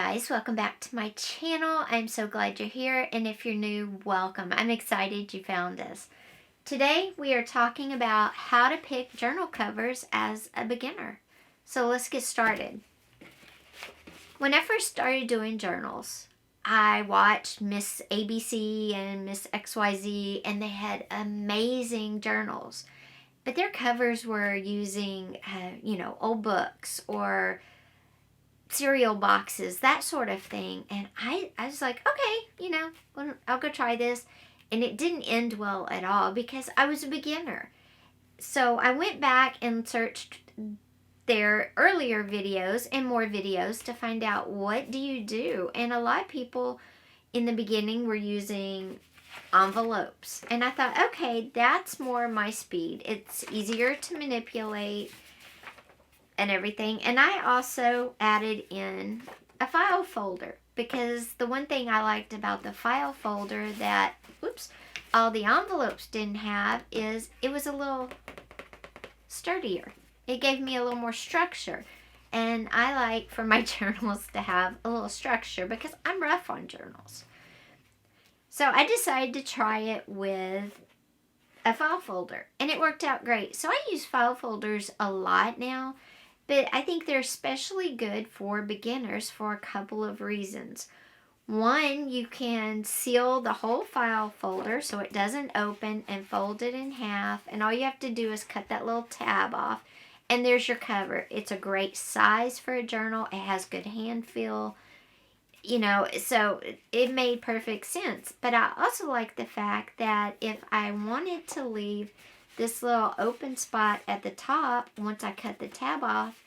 guys, welcome back to my channel. I'm so glad you're here, and if you're new, welcome. I'm excited you found us. Today we are talking about how to pick journal covers as a beginner. So let's get started. When I first started doing journals, I watched Miss ABC and Miss XYZ, and they had amazing journals. But their covers were using, old books or cereal boxes, that sort of thing. And I was like, okay, I'll go try this. And it didn't end well at all because I was a beginner. So I went back and searched their earlier videos and more videos to find out, what do you do? And a lot of people in the beginning were using envelopes. And I thought, okay, that's more my speed. It's easier to manipulate and everything. And I also added in a file folder, because the one thing I liked about the file folder that all the envelopes didn't have is it was a little sturdier. It gave me a little more structure, and I like for my journals to have a little structure because I'm rough on journals. So I decided to try it with a file folder, and it worked out great. So I use file folders a lot now, but I think they're especially good for beginners for a couple of reasons. One, you can seal the whole file folder so it doesn't open, and fold it in half, and all you have to do is cut that little tab off, and there's your cover. It's a great size for a journal. It has good hand feel, so it made perfect sense. But I also like the fact that if I wanted to leave this little open spot at the top, once I cut the tab off,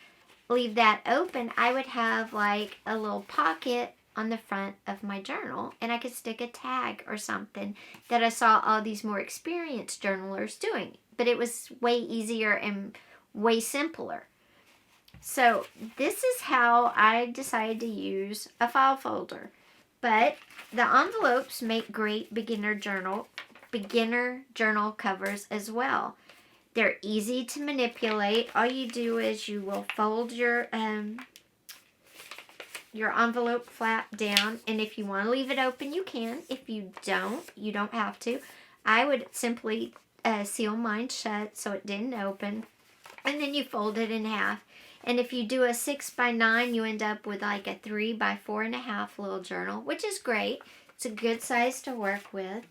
leave that open, I would have like a little pocket on the front of my journal, and I could stick a tag or something that I saw all these more experienced journalers doing. But it was way easier and way simpler. So this is how I decided to use a file folder. But the envelopes make great beginner journal covers as well. They're easy to manipulate. All you do is you will fold your envelope flap down, and if you want to leave it open, you can. If you don't, you don't have to. I would simply seal mine shut so it didn't open, and then you fold it in half. And if you do a 6x9, you end up with like a 3x4.5 little journal, which is great. It's a good size to work with.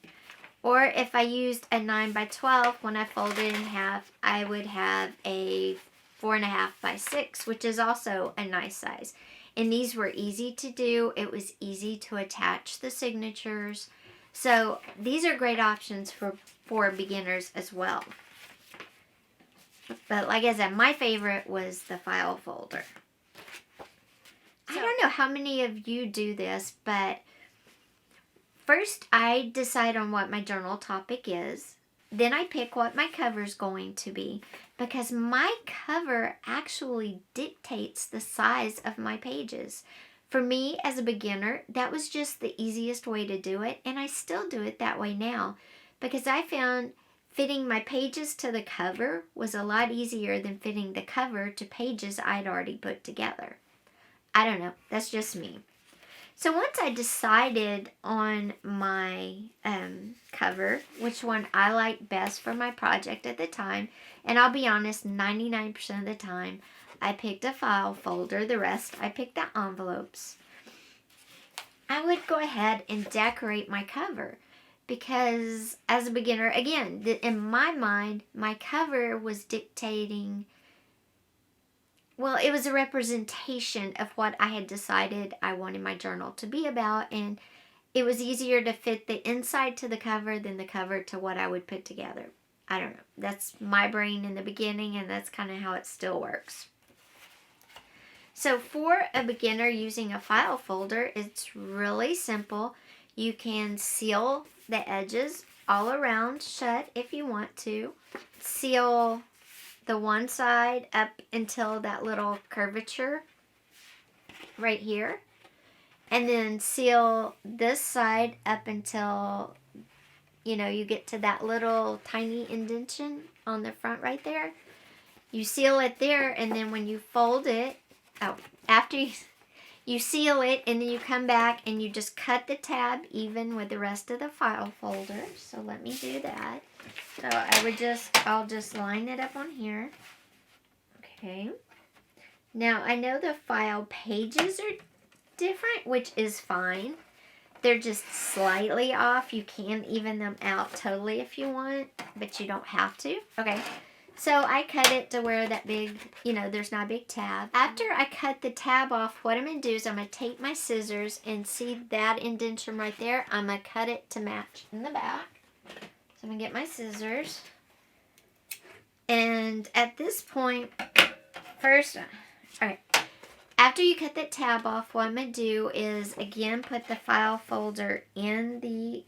Or if I used a 9x12, when I fold it in half, I would have a 4.5x6, which is also a nice size. And these were easy to do. It was easy to attach the signatures. So these are great options for beginners as well. But like I said, my favorite was the file folder. I don't know how many of you do this, but first I decide on what my journal topic is. Then I pick what my cover is going to be, because my cover actually dictates the size of my pages. For me as a beginner, that was just the easiest way to do it, and I still do it that way now, because I found fitting my pages to the cover was a lot easier than fitting the cover to pages I'd already put together. I don't know. That's just me. So once I decided on my cover, which one I liked best for my project at the time, and I'll be honest, 99% of the time, I picked a file folder. The rest, I picked the envelopes. I would go ahead and decorate my cover, because as a beginner, again, in my mind, my cover was dictating, well, it was a representation of what I had decided I wanted my journal to be about, and it was easier to fit the inside to the cover than the cover to what I would put together. I don't know. That's my brain in the beginning, and that's kind of how it still works. So for a beginner using a file folder, it's really simple. You can seal the edges all around shut if you want to. Seal the one side up until that little curvature right here. And then seal this side up until, you get to that little tiny indentation on the front right there. You seal it there, and then when you fold it, after You seal it, and then you come back and you just cut the tab even with the rest of the file folder. So let me do that. So I'll just line it up on here. Okay. Now I know the file pages are different, which is fine. They're just slightly off. You can even them out totally if you want, but you don't have to. Okay. So I cut it to where that big, there's not a big tab. After I cut the tab off, what I'm going to do is I'm going to take my scissors and see that indentation right there. I'm going to cut it to match in the back. So I'm going to get my scissors. And at this point, first, all right. After you cut that tab off, what I'm going to do is, again, put the file folder in the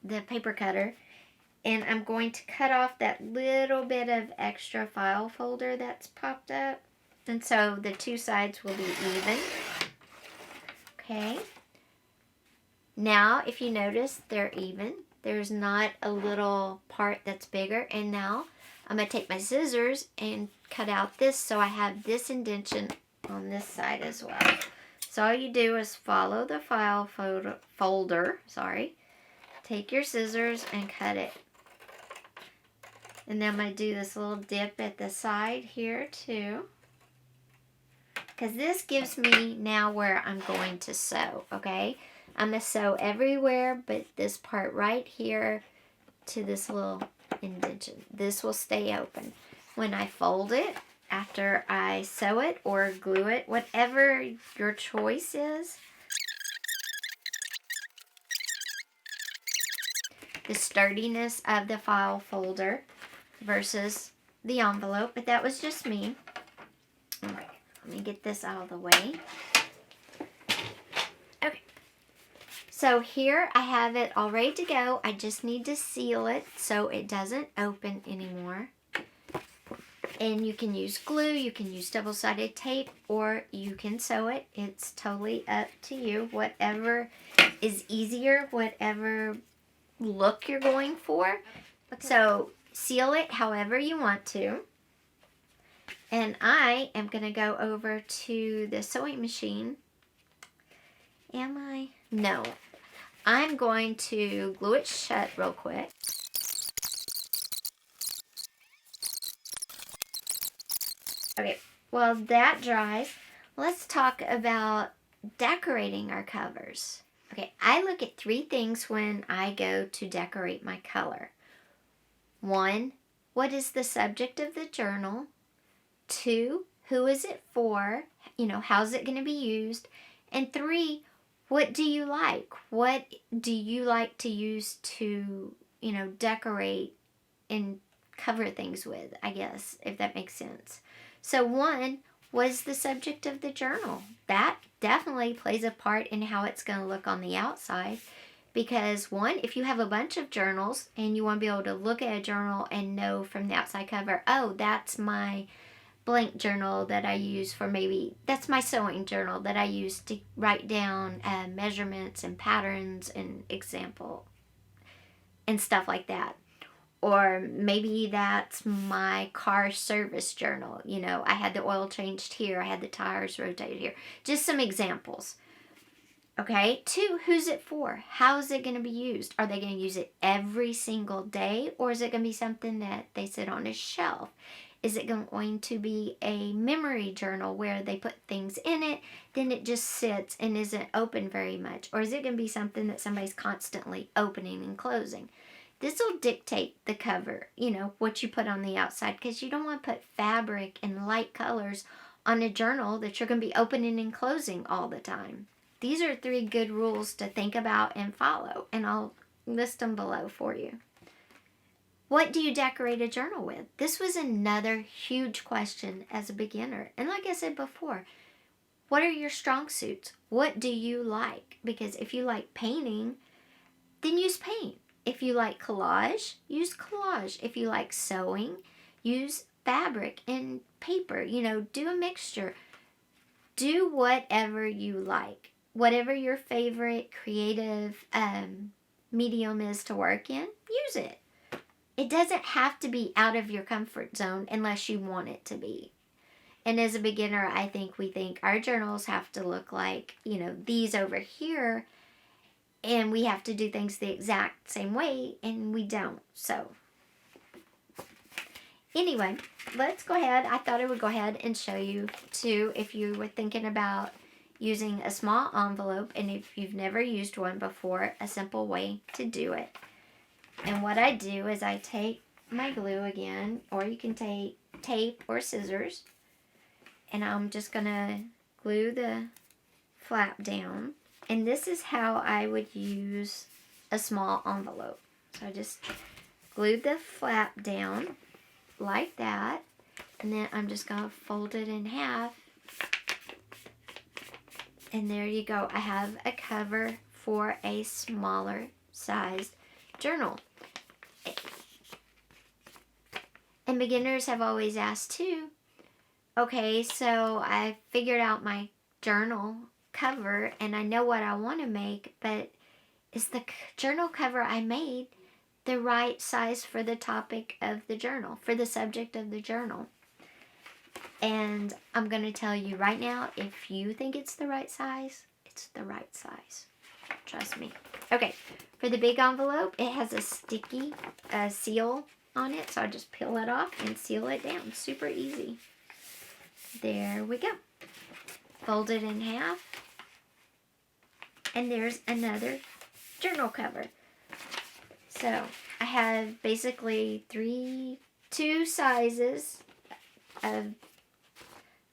the paper cutter, and I'm going to cut off that little bit of extra file folder that's popped up, and so the two sides will be even. Okay. Now, if you notice, they're even. There's not a little part that's bigger, and now I'm going to take my scissors and cut out this so I have this indentation on this side as well. So all you do is follow the file folder, take your scissors and cut it. And then I'm going to do this little dip at the side here too, because this gives me now where I'm going to sew, okay? I'm going to sew everywhere but this part right here to this little indentation. This will stay open. When I fold it, after I sew it or glue it, whatever your choice is, the sturdiness of the file folder versus the envelope, but that was just me. Okay, let me get this out of the way. Okay, so here I have it all ready to go. I just need to seal it so it doesn't open anymore. And you can use glue, you can use double-sided tape, or you can sew it. It's totally up to you. Whatever is easier, whatever look you're going for. Okay. So seal it however you want to. And I am going to go over to the sewing machine. Am I? No. I'm going to glue it shut real quick. Okay, while that dries, let's talk about decorating our covers. Okay, I look at 3 things when I go to decorate my color. 1, what is the subject of the journal? 2, who is it for? How's it going to be used? And 3, what do you like? What do you like to use to, decorate and cover things with, I guess, if that makes sense. So 1 was the subject of the journal. That definitely plays a part in how it's going to look on the outside. Because 1, if you have a bunch of journals and you want to be able to look at a journal and know from the outside cover, oh, that's my blank journal that I use for that's my sewing journal that I use to write down measurements and patterns and example and stuff like that. Or maybe that's my car service journal. I had the oil changed here. I had the tires rotated here. Just some examples. Okay. 2, who's it for? How is it going to be used? Are they going to use it every single day? Or is it going to be something that they sit on a shelf? Is it going to be a memory journal where they put things in it, then it just sits and isn't open very much? Or is it going to be something that somebody's constantly opening and closing? This will dictate the cover, what you put on the outside, because you don't want to put fabric and light colors on a journal that you're going to be opening and closing all the time. These are 3 good rules to think about and follow, and I'll list them below for you. What do you decorate a journal with? This was another huge question as a beginner. And like I said before, what are your strong suits? What do you like? Because if you like painting, then use paint. If you like collage, use collage. If you like sewing, use fabric and paper. Do a mixture. Do whatever you like. Whatever your favorite creative medium is to work in, use it. It doesn't have to be out of your comfort zone unless you want it to be. And as a beginner, I think we think our journals have to look like, these over here, and we have to do things the exact same way, and we don't. So anyway, let's go ahead. I thought I would go ahead and show you too, if you were thinking about using a small envelope, and if you've never used one before, a simple way to do it. And what I do is I take my glue again, or you can take tape or scissors, and I'm just going to glue the flap down. And this is how I would use a small envelope. So I just glued the flap down like that, and then I'm just going to fold it in half, and there you go. I have a cover for a smaller sized journal. And beginners have always asked too, okay, so I figured out my journal cover and I know what I want to make, but is the journal cover I made the right size for the topic of the journal, for the subject of the journal? And I'm going to tell you right now, if you think it's the right size, it's the right size. Trust me. Okay, for the big envelope, it has a sticky seal on it, so I just peel it off and seal it down. Super easy. There we go. Fold it in half. And there's another journal cover. So I have basically two sizes of,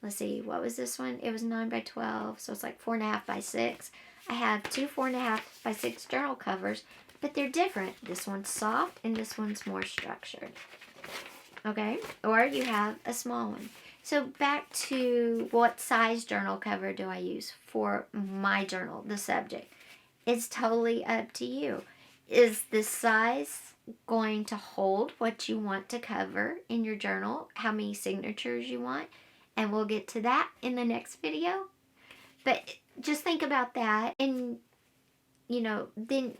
let's see, what was this one? It was 9 by 12, so it's like 4.5 by 6. I have two 4.5 by 6 journal covers, but they're different. This one's soft and this one's more structured. Okay? Or you have a small one. So back to what size journal cover do I use for my journal, the subject? It's totally up to you. Is the size going to hold what you want to cover in your journal? How many signatures you want? And we'll get to that in the next video. But just think about that. And, then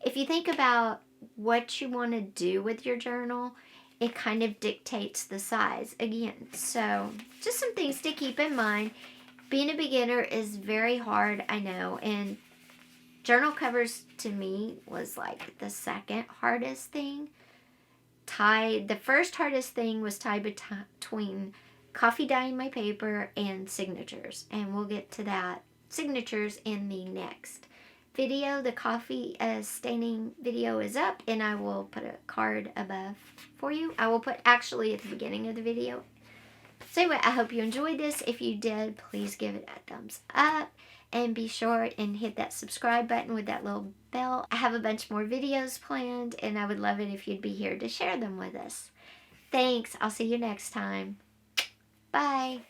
if you think about what you want to do with your journal, it kind of dictates the size again. So just some things to keep in mind. Being a beginner is very hard, I know. And journal covers to me was like the second hardest thing. The first hardest thing was tied between coffee dyeing my paper and signatures. And we'll get to that. Signatures in the next video. The coffee staining video is up, and I will put a card above for you. I will put actually at the beginning of the video. So anyway, I hope you enjoyed this. If you did, please give it a thumbs up. And be sure and hit that subscribe button with that little bell. I have a bunch more videos planned, and I would love it if you'd be here to share them with us. Thanks. I'll see you next time. Bye.